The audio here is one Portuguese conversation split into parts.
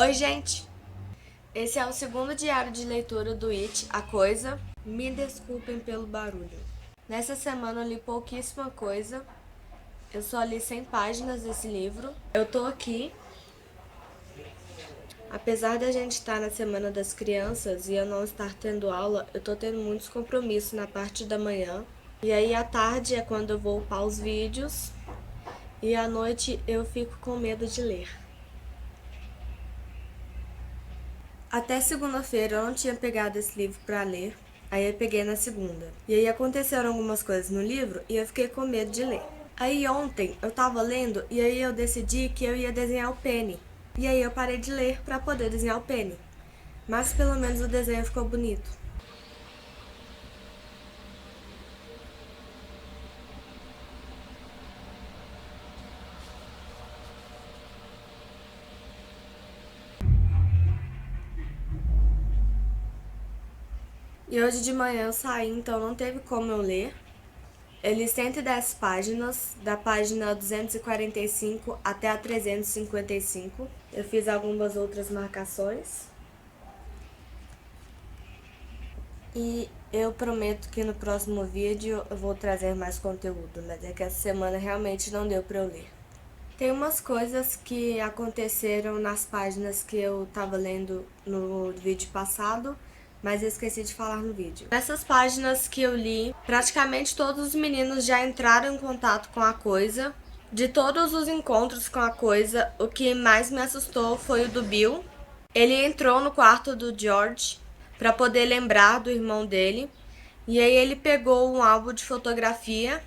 Oi, gente! Esse é o segundo diário de leitura do It, A Coisa. Me desculpem pelo barulho. Nessa semana eu li pouquíssima coisa. Eu só li 100 páginas desse livro. Eu tô aqui. Apesar da gente estar na Semana das Crianças e eu não estar tendo aula, eu tô tendo muitos compromissos na parte da manhã. E aí à tarde é quando eu vou upar os vídeos. E à noite eu fico com medo de ler. Até segunda-feira eu não tinha pegado esse livro pra ler, aí eu peguei na segunda. E aí aconteceram algumas coisas no livro e eu fiquei com medo de ler. Aí ontem eu tava lendo e aí eu decidi que eu ia desenhar o Penny. E aí eu parei de ler pra poder desenhar o Penny. Mas pelo menos o desenho ficou bonito. E hoje de manhã eu saí, então não teve como eu ler. Eu li 110 páginas, da página 245 até a 355. Eu fiz algumas outras marcações. E eu prometo que no próximo vídeo eu vou trazer mais conteúdo, mas é que essa semana realmente não deu pra eu ler. Tem umas coisas que aconteceram nas páginas que eu tava lendo no vídeo passado, mas eu esqueci de falar no vídeo. Nessas páginas que eu li, praticamente todos os meninos já entraram em contato com a Coisa. De todos os encontros com a Coisa, o que mais me assustou foi o do Bill. Ele entrou no quarto do George para poder lembrar do irmão dele, e aí ele pegou um álbum de fotografia.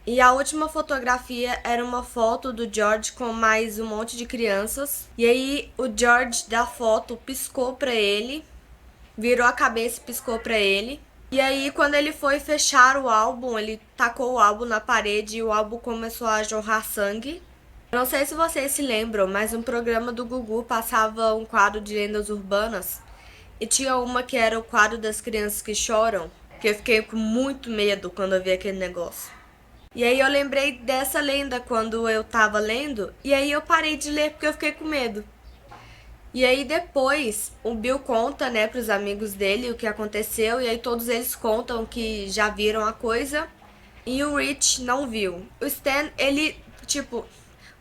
E a última fotografia era uma foto do George com mais um monte de crianças. E aí o George da foto piscou pra ele, virou a cabeça e piscou pra ele. E aí quando ele foi fechar o álbum, ele tacou o álbum na parede e o álbum começou a jorrar sangue. Eu não sei se vocês se lembram, mas um programa do Gugu passava um quadro de lendas urbanas. E tinha uma que era o quadro das crianças que choram, que eu fiquei com muito medo quando eu vi aquele negócio. E aí eu lembrei dessa lenda quando eu tava lendo, e aí eu parei de ler porque eu fiquei com medo. E aí depois o Bill conta, né, pros amigos dele o que aconteceu, e aí todos eles contam que já viram a coisa, e o Rich não viu. O Stan,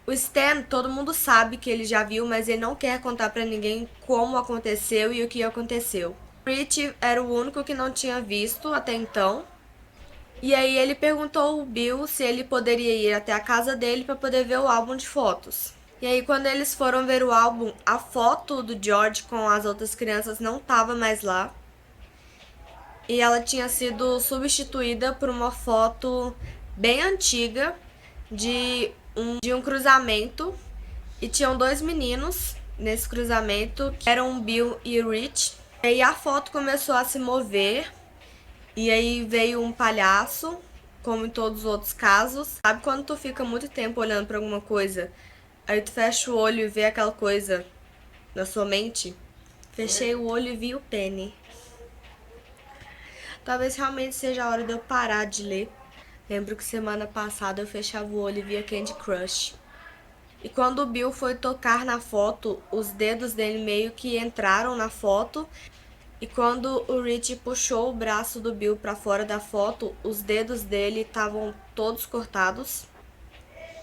o Stan, todo mundo sabe que ele já viu, mas ele não quer contar pra ninguém como aconteceu e o que aconteceu. O Rich era o único que não tinha visto até então. E aí ele perguntou ao Bill se ele poderia ir até a casa dele para poder ver o álbum de fotos. E aí quando eles foram ver o álbum, a foto do George com as outras crianças não estava mais lá. E ela tinha sido substituída por uma foto bem antiga de um cruzamento. E tinham dois meninos nesse cruzamento, que eram o Bill e o Rich. E aí a foto começou a se mover. E aí veio um palhaço, como em todos os outros casos. Sabe quando tu fica muito tempo olhando pra alguma coisa, aí tu fecha o olho e vê aquela coisa na sua mente? Fechei o olho e vi o Penny. Talvez realmente seja a hora de eu parar de ler. Lembro que semana passada eu fechava o olho e via Candy Crush. E quando o Bill foi tocar na foto, os dedos dele meio que entraram na foto. E quando o Rich puxou o braço do Bill pra fora da foto, os dedos dele estavam todos cortados.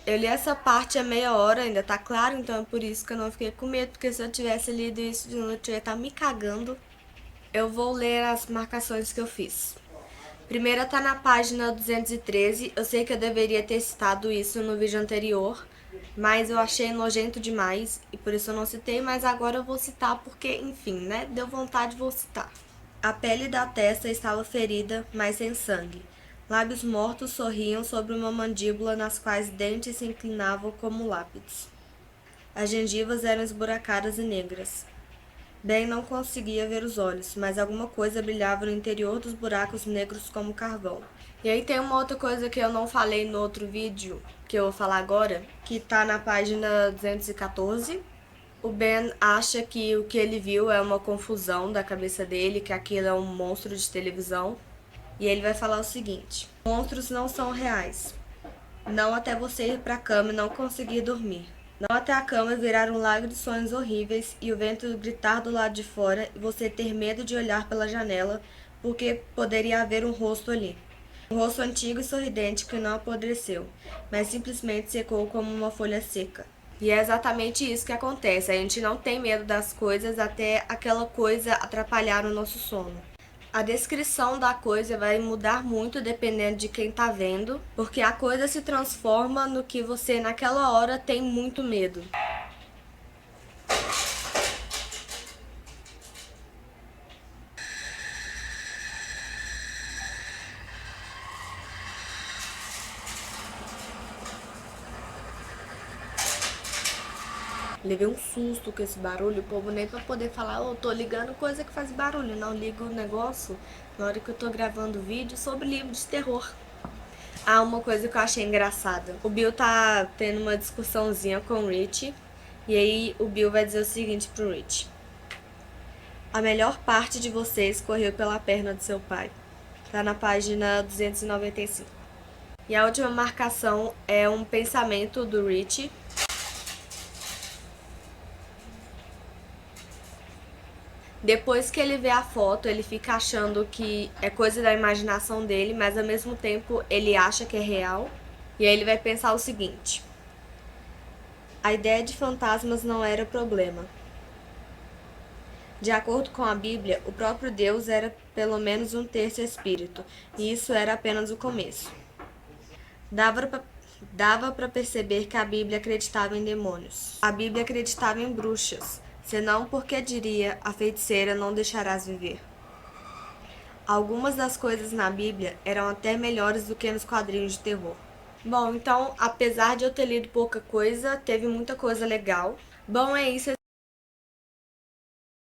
Eu li essa parte há meia hora, ainda tá claro, então é por isso que eu não fiquei com medo, porque se eu tivesse lido isso de noite eu ia estar me cagando. Eu vou ler as marcações que eu fiz. Primeira tá na página 213, eu sei que eu deveria ter citado isso no vídeo anterior, mas eu achei nojento demais e por isso eu não citei, mas agora eu vou citar porque, enfim, né, deu vontade, vou citar. A pele da testa estava ferida, mas sem sangue. Lábios mortos sorriam sobre uma mandíbula nas quais dentes se inclinavam como lápides. As gengivas eram esburacadas e negras. Ben não conseguia ver os olhos, mas alguma coisa brilhava no interior dos buracos negros como carvão. E aí tem uma outra coisa que eu não falei no outro vídeo, que eu vou falar agora, que tá na página 214. O Ben acha que o que ele viu é uma confusão da cabeça dele, que aquilo é um monstro de televisão. E ele vai falar o seguinte: monstros não são reais. Não até você ir pra cama e não conseguir dormir. Não até a cama virar um lago de sonhos horríveis e o vento gritar do lado de fora e você ter medo de olhar pela janela porque poderia haver um rosto ali. Um rosto antigo e sorridente que não apodreceu, mas simplesmente secou como uma folha seca. E é exatamente isso que acontece. A gente não tem medo das coisas até aquela coisa atrapalhar o nosso sono. A descrição da coisa vai mudar muito dependendo de quem tá vendo, porque a coisa se transforma no que você naquela hora tem muito medo. Levei um susto com esse barulho, o povo nem pra poder falar, ô, tô ligando coisa que faz barulho, não ligo o negócio na hora que eu tô gravando vídeo sobre livro de terror. Ah, uma coisa que eu achei engraçada. O Bill tá tendo uma discussãozinha com o Rich, e aí o Bill vai dizer o seguinte pro Rich: a melhor parte de você escorreu pela perna do seu pai. Tá na página 295. E a última marcação é um pensamento do Rich. Depois que ele vê a foto, ele fica achando que é coisa da imaginação dele, mas ao mesmo tempo ele acha que é real. E aí ele vai pensar o seguinte: a ideia de fantasmas não era problema. De acordo com a Bíblia, o próprio Deus era pelo menos um terço espírito, e isso era apenas o começo. Dava para perceber que a Bíblia acreditava em demônios. A Bíblia acreditava em bruxas, senão porque diria, a feiticeira não deixarás viver. Algumas das coisas na Bíblia eram até melhores do que nos quadrinhos de terror. Bom, então, apesar de eu ter lido pouca coisa, teve muita coisa legal. Bom, é isso.